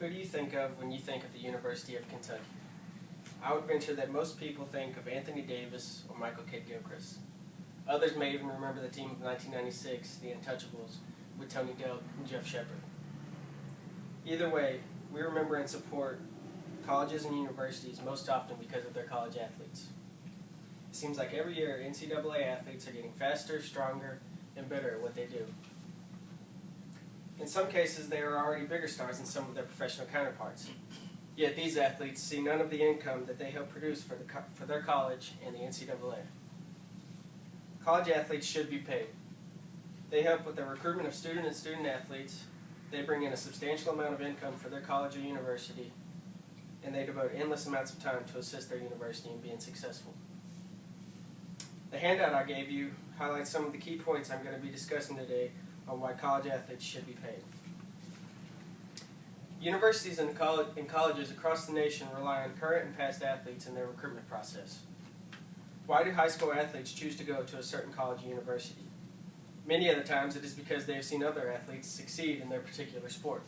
Who do you think of when you think of the University of Kentucky? I would venture that most people think of Anthony Davis or Michael Kidd-Gilchrist. Others may even remember the team of 1996, the Untouchables, with Tony Delk and Jeff Shepard. Either way, we remember and support colleges and universities most often because of their college athletes. It seems like every year NCAA athletes are getting faster, stronger, and better at what they do. In some cases, they are already bigger stars than some of their professional counterparts. Yet these athletes see none of the income that they help produce for their college and the NCAA. College athletes should be paid. They help with the recruitment of student and student athletes. They bring in a substantial amount of income for their college or university, and they devote endless amounts of time to assist their university in being successful. The handout I gave you highlights some of the key points I'm going to be discussing today on why college athletes should be paid. Universities and colleges across the nation rely on current and past athletes in their recruitment process. Why do high school athletes choose to go to a certain college or university? Many of the times it is because they have seen other athletes succeed in their particular sport.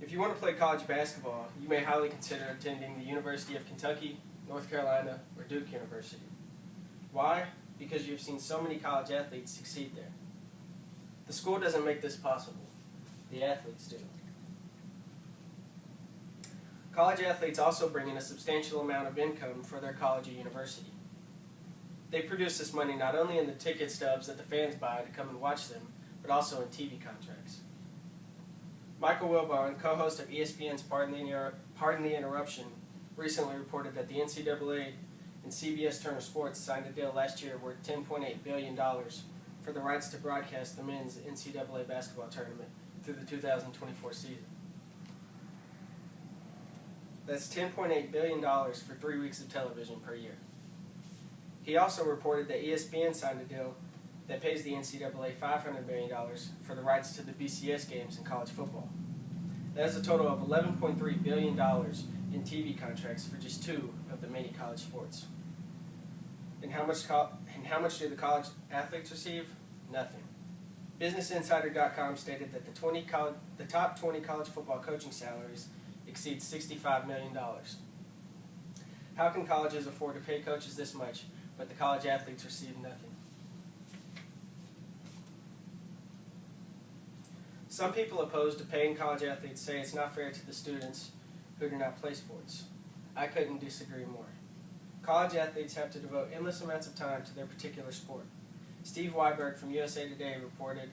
If you want to play college basketball, you may highly consider attending the University of Kentucky, North Carolina, or Duke University. Why? Because you've seen so many college athletes succeed there. The school doesn't make this possible. The athletes do. College athletes also bring in a substantial amount of income for their college or university. They produce this money not only in the ticket stubs that the fans buy to come and watch them, but also in TV contracts. Michael Wilbon, co-host of ESPN's Pardon the Interruption, recently reported that the NCAA and CBS Turner Sports signed a deal last year worth $10.8 billion for the rights to broadcast the men's NCAA basketball tournament through the 2024 season. That's $10.8 billion for 3 weeks of television per year. He also reported that ESPN signed a deal that pays the NCAA $500 million for the rights to the BCS games in college football. That is a total of $11.3 billion in TV contracts for just 2 of the many college sports. And how much do the college athletes receive? Nothing. BusinessInsider.com stated that the top 20 college football coaching salaries exceed $65 million. How can colleges afford to pay coaches this much, but the college athletes receive nothing? Some people opposed to paying college athletes say it's not fair to the students who do not play sports. I couldn't disagree more. College athletes have to devote endless amounts of time to their particular sport. Steve Weiberg from USA Today reported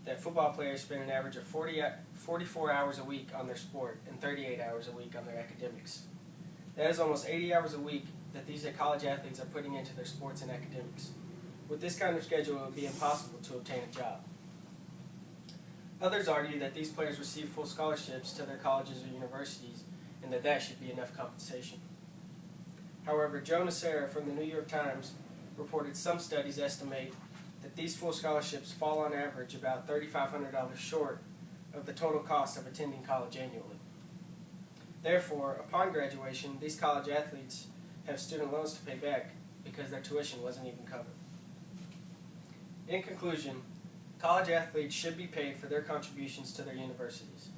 that football players spend an average of 44 hours a week on their sport and 38 hours a week on their academics. That is almost 80 hours a week that these college athletes are putting into their sports and academics. With this kind of schedule, it would be impossible to obtain a job. Others argue that these players receive full scholarships to their colleges or universities and that should be enough compensation. However, Joe Nacera from the New York Times reported some studies estimate that these full scholarships fall on average about $3,500 short of the total cost of attending college annually. Therefore, upon graduation, these college athletes have student loans to pay back because their tuition wasn't even covered. In conclusion, college athletes should be paid for their contributions to their universities.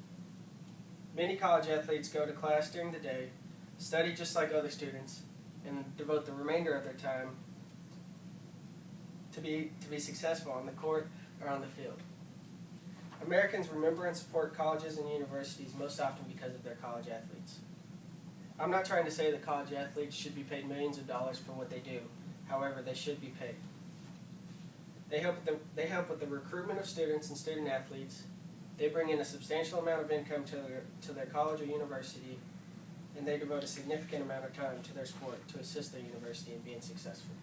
Many college athletes go to class during the day, study just like other students, and devote the remainder of their time to be successful on the court or on the field. Americans remember and support colleges and universities most often because of their college athletes. I'm not trying to say that college athletes should be paid millions of dollars for what they do. However, they should be paid. They help with the recruitment of students and student athletes. They bring in a substantial amount of income to their college or university, and they devote a significant amount of time to their sport to assist their university in being successful.